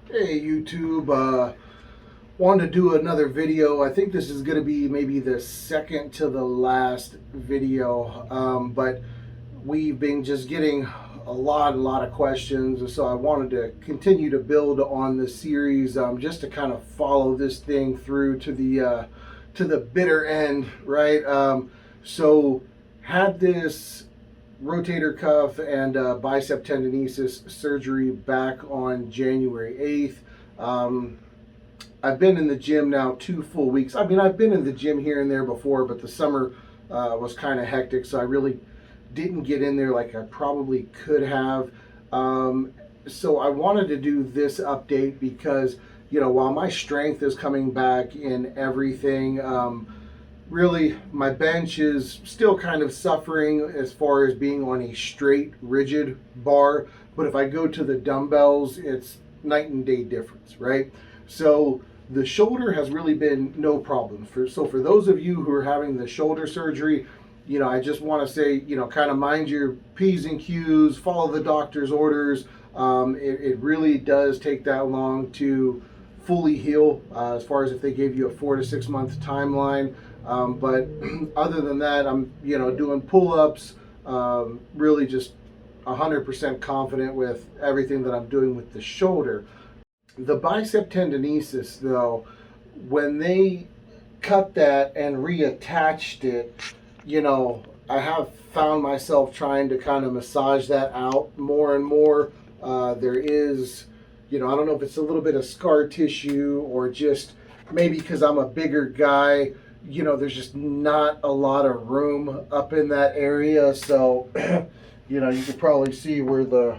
Hey YouTube, wanted to do another video. I think this is going to be maybe the second to the last video, but we've been just getting a lot of questions, so I wanted to continue to build on the series, just to kind of follow this thing through to the bitter end, right? So had this rotator cuff and bicep tendinosis surgery back on January 8th. I've been in the gym now 2 full weeks. I mean, I've been in the gym here and there before, but the summer was kind of hectic, so I really didn't get in there like I probably could have. So I wanted to do this update because, while my strength is coming back in everything, really my bench is still kind of suffering as far as being on a straight rigid bar, but if I go to the dumbbells, it's night and day difference, right? So the shoulder has really been no problem. For those of you who are having the shoulder surgery, I just want to say, kind of mind your P's and Q's, follow the doctor's orders. It really does take that long to fully heal, as far as if they gave you a 4 to 6 month timeline. But other than that, I'm doing pull-ups, really just 100% confident with everything that I'm doing with the shoulder. The bicep tendinosis, though, when they cut that and reattached it, I have found myself trying to kind of massage that out more and more. There is, I don't know if it's a little bit of scar tissue or just maybe because I'm a bigger guy, there's just not a lot of room up in that area. So, you could probably see where the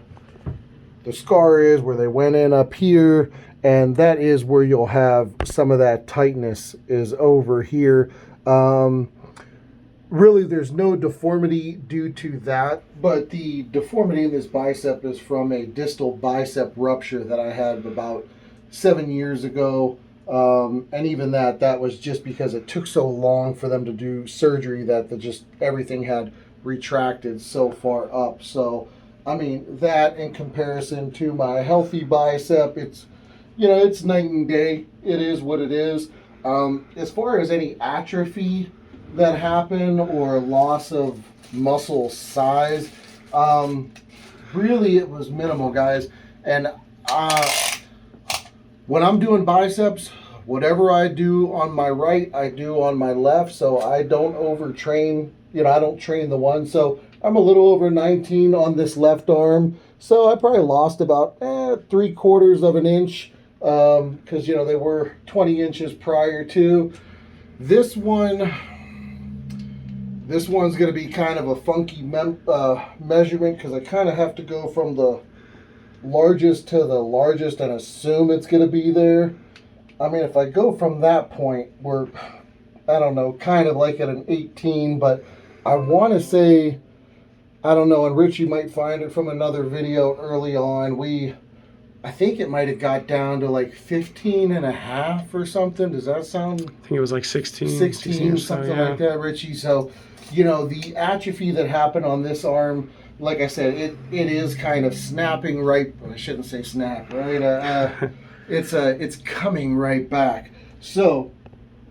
scar is, where they went in up here, and that is where you'll have some of that tightness is over here. Really, there's no deformity due to that, but the deformity in this bicep is from a distal bicep rupture that I had about 7 years ago. And even that was just because it took so long for them to do surgery that just everything had retracted so far up. So, I mean, that in comparison to my healthy bicep, it's night and day. It is what it is. As far as any atrophy that happened or loss of muscle size, really it was minimal, guys. And when I'm doing biceps, whatever I do on my right, I do on my left. So I don't overtrain, I don't train the one. So I'm a little over 19 on this left arm. So I probably lost about 3/4 of an inch, because, they were 20 inches prior to. This one's going to be kind of a funky measurement because I kind of have to go from the largest to the largest and assume it's going to be there. I mean, if I go from that point, we're, I don't know, kind of like at an 18, but I want to say, I don't know, and Richie might find it from another video early on, I think it might have got down to like 15 and a half or something. Does that sound? I think it was like 16 something so, yeah. like that, Richie. So, the atrophy that happened on this arm, like I said, it is kind of snapping right. I shouldn't say snap, right? It's coming right back. So,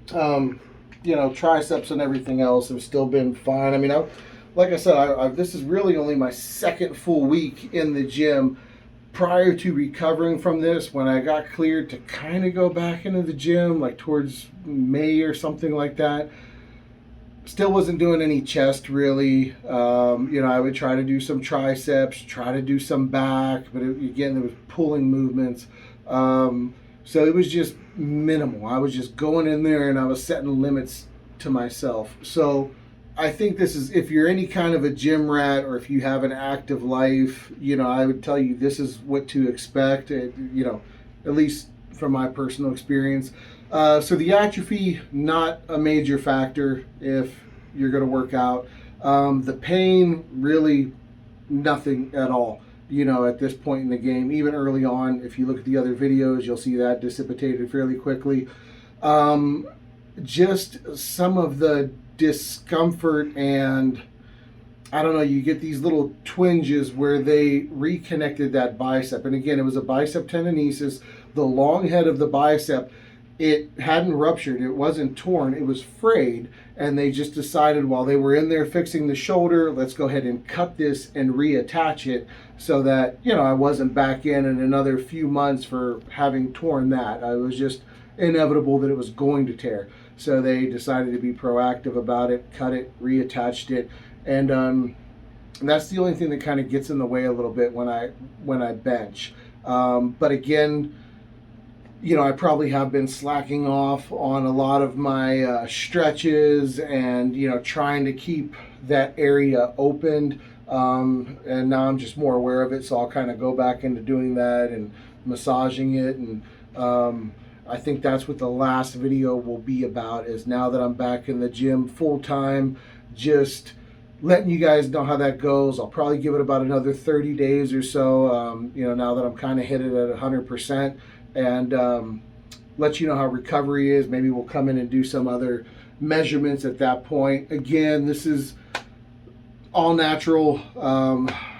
triceps and everything else have still been fine. I mean, like I said, this is really only my second full week in the gym. Prior to recovering from this, when I got cleared to kind of go back into the gym, like towards May or something like that, still wasn't doing any chest really. I would try to do some triceps, try to do some back, but again, there was pulling movements. So it was just minimal. I was just going in there and I was setting limits to myself. So I think this is, if you're any kind of a gym rat or if you have an active life, I would tell you this is what to expect, at least from my personal experience. So the atrophy, not a major factor if you're going to work out. The pain, really nothing at all, at this point in the game. Even early on, if you look at the other videos, you'll see that dissipated fairly quickly. Just some of the discomfort, and I don't know, you get these little twinges where they reconnected that bicep. And again, it was a bicep tendinosis. the long head of the bicep, it hadn't ruptured, it wasn't torn, it was frayed, and they just decided while they were in there fixing the shoulder, let's go ahead and cut this and reattach it so that, you know, I wasn't back in another few months for having torn that. I was just inevitable that it was going to tear. So they decided to be proactive about it, cut it, reattached it, and that's the only thing that kind of gets in the way a little bit when I bench. But again, you know, I probably have been slacking off on a lot of my stretches and, you know, trying to keep that area opened. And now I'm just more aware of it, so I'll kind of go back into doing that and massaging it. And I think that's what the last video will be about, is now that I'm back in the gym full time, just letting you guys know how that goes. I'll probably give it about another 30 days or so, you know, now that I'm kind of hit it at 100%, and let you know how recovery is. Maybe we'll come in and do some other measurements at that point. Again, this is all natural.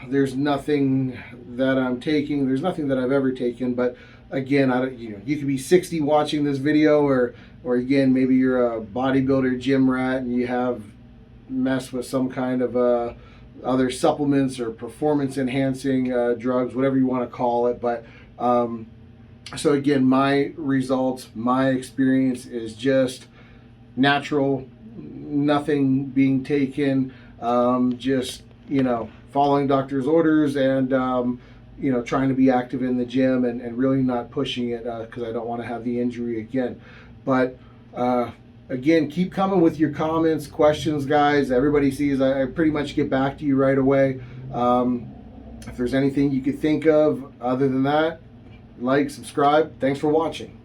There's nothing that I'm taking. There's nothing that I've ever taken, but again, you know, you could be 60 watching this video, or again, maybe you're a bodybuilder gym rat and you have mess with some kind of other supplements or performance enhancing drugs, whatever you want to call it. But so again, my results, my experience is just natural, nothing being taken, just, you know, following doctor's orders, and you know, trying to be active in the gym, and really not pushing it because I don't want to have the injury again. But again, keep coming with your comments, questions, guys. Everybody sees I pretty much get back to you right away. If there's anything you could think of other than that, like, subscribe. Thanks for watching.